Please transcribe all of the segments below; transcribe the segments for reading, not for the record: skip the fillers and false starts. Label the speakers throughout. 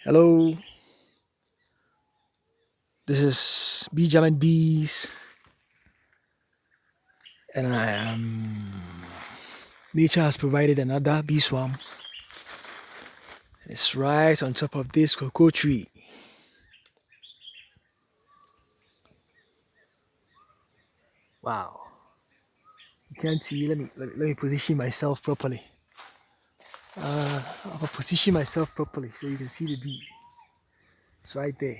Speaker 1: Hello, this is Beejamin Bees, and I am. Nature has provided another bee swarm. It's right on top of this cocoa tree. Wow, you can't see. Let me position myself properly. I'll position myself properly so you can see the bee. It's right there.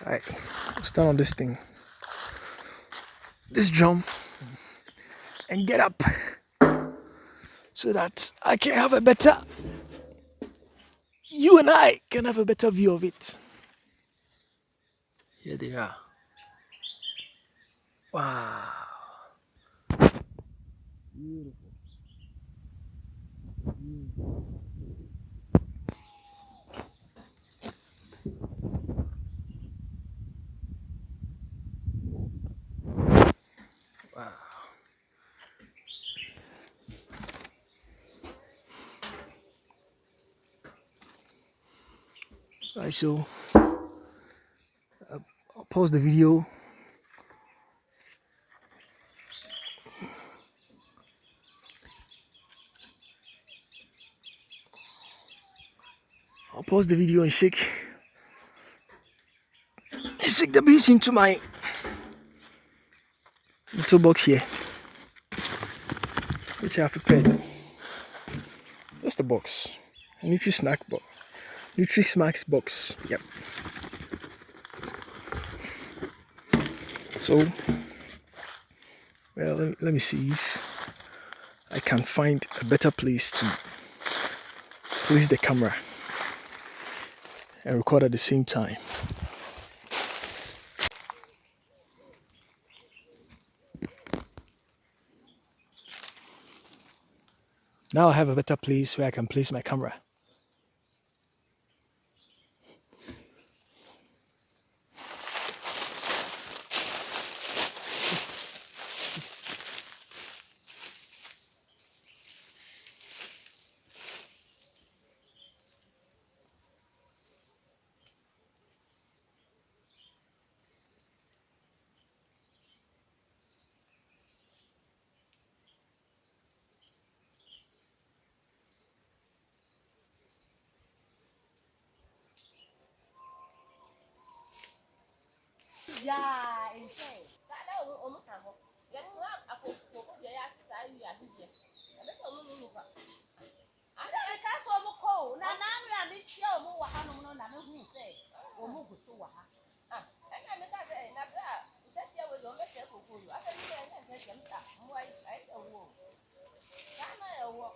Speaker 1: All right, stand on this thing, this drum, and get up so that I can have a better. You and I can have a better view of it. Here they are. Wow. Beautiful. Wow. Alright, so I'll pause the video. I'll pause the video and shake the beans into my little box here, which I have prepared. That's the box. A Nutri snack box. Nutri Smacks box. Yep. So, well, let me see if I can find a better place to place the camera and record at the same time. Now I have a better place where I can place my camera.
Speaker 2: Yeah, insane. That almost have getting up. I put the ass. I did. And that's all we look at. I can't so cold. Now, I miss you more. I don't know. I don't say. Or move so. And I met that. That year was on the table for you. I don't know. I can't get why I walk. Can I walk?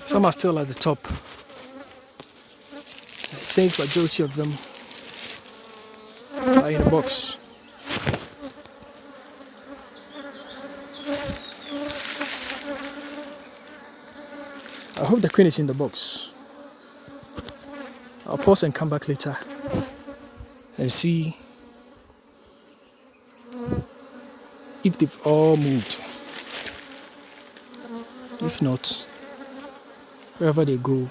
Speaker 1: Some are still at the top. I think majority of them are in a box. I hope the queen is in the box. I'll pause and come back later and see if they've all moved. If not, wherever they go,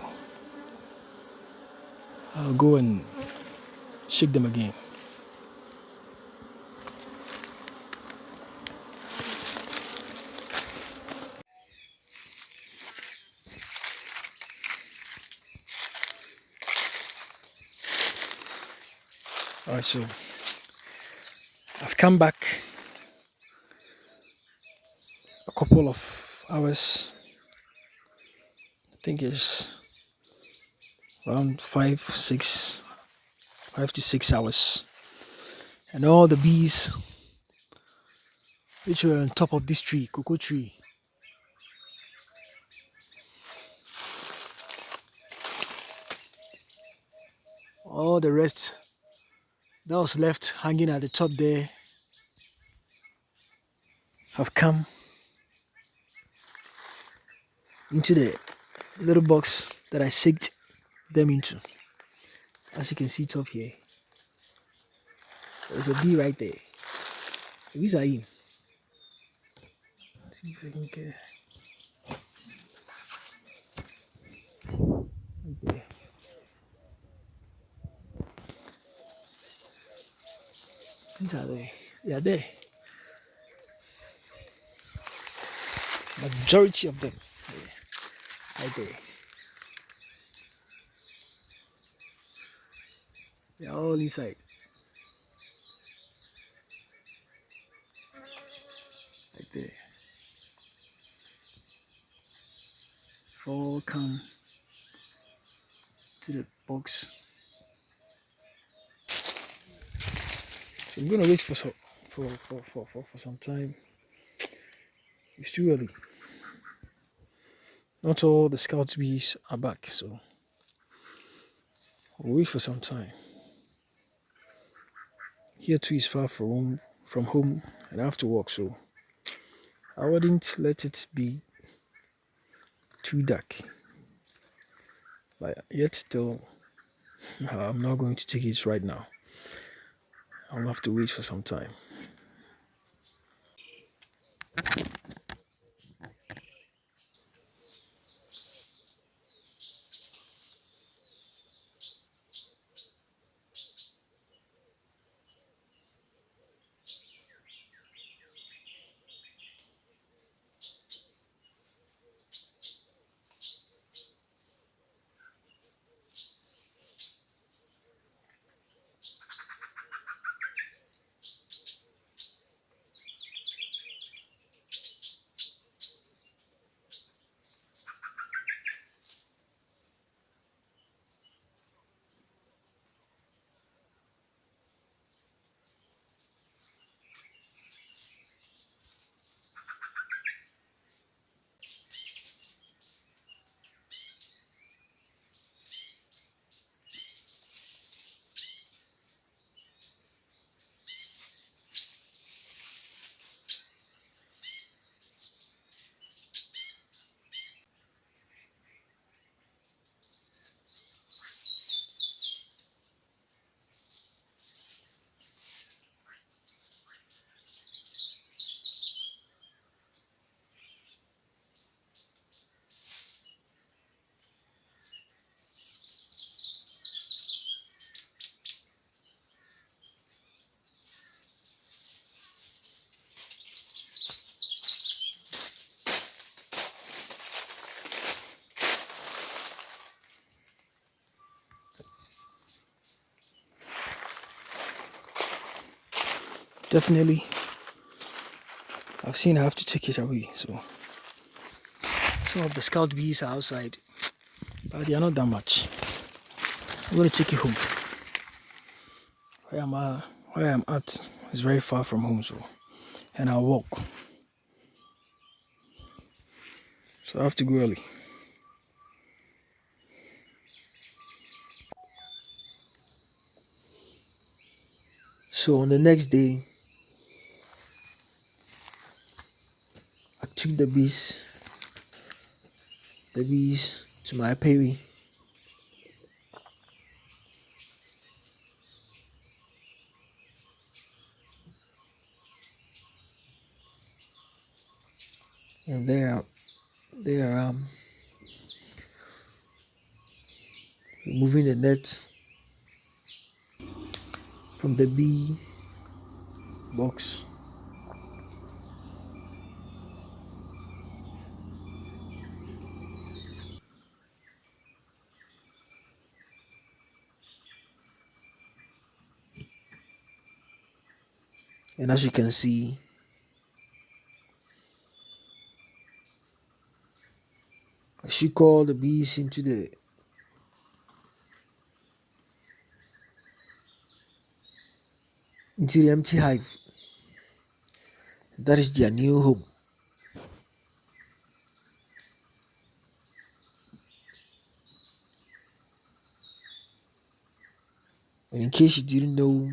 Speaker 1: I'll go and shake them again. Alright, so I've come back a couple of hours. I think it's around 5 to 6 hours. And all the bees which were on top of this tree, cocoa tree, all the rest that was left hanging at the top there have come into the little box that I shaked them into. As you can see top here, there's a bee right there. The bees are in. See if I can get right there. These are there. They are there. Majority of them. Right there. They are all inside. Right there. All come to the box. So I'm gonna wait for some time. It's too early. Not all the scout bees are back, so I'll wait for some time. Here too is far from home and I have to walk, so I wouldn't let it be too dark. But yet still, I'm not going to take it right now. I'll have to wait for some time. Definitely, I've seen I have to take it away. So some of the scout bees are outside, but they are not that much. I'm going to take it home. Where I'm at is very far from home, so and I'll walk. So I have to go early. So on the next day, I took the bees to my apiary and they are removing the net from the bee box. And as you can see, I should call the bees into the empty hive. That is their new home. And in case you didn't know,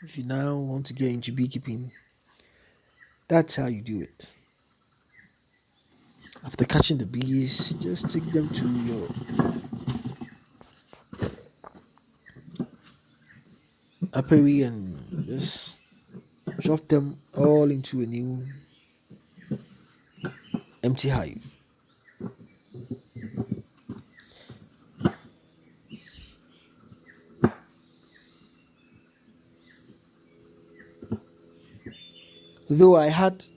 Speaker 1: if you now want to get into beekeeping, that's how you do it. After catching the bees, just take them to your apiary and just drop them all into a new empty hive. Though I had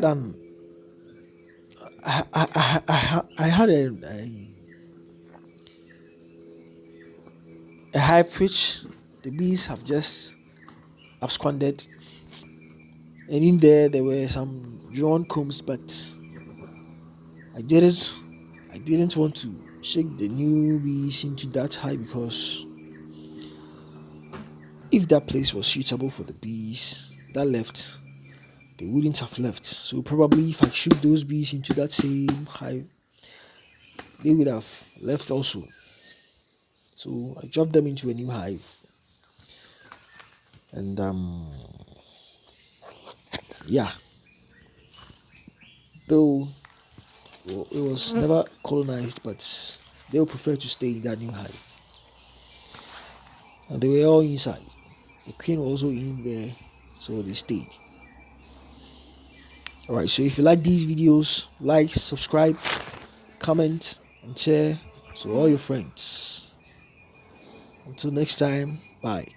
Speaker 1: an I had a hive which the bees have just absconded, and in there were some drawn combs, but I didn't I didn't want to shake the new bees into that hive, because if that place was suitable for the bees that left, they wouldn't have left. So probably if I shook those bees into that same hive, they would have left also. So I dropped them into a new hive, and yeah, though it was never colonized, but they would prefer to stay in that new hive, and they were all inside. The queen was also in there, so they stayed. Alright, so if you like these videos, like, subscribe, comment, and share to all your friends. Until next time, bye.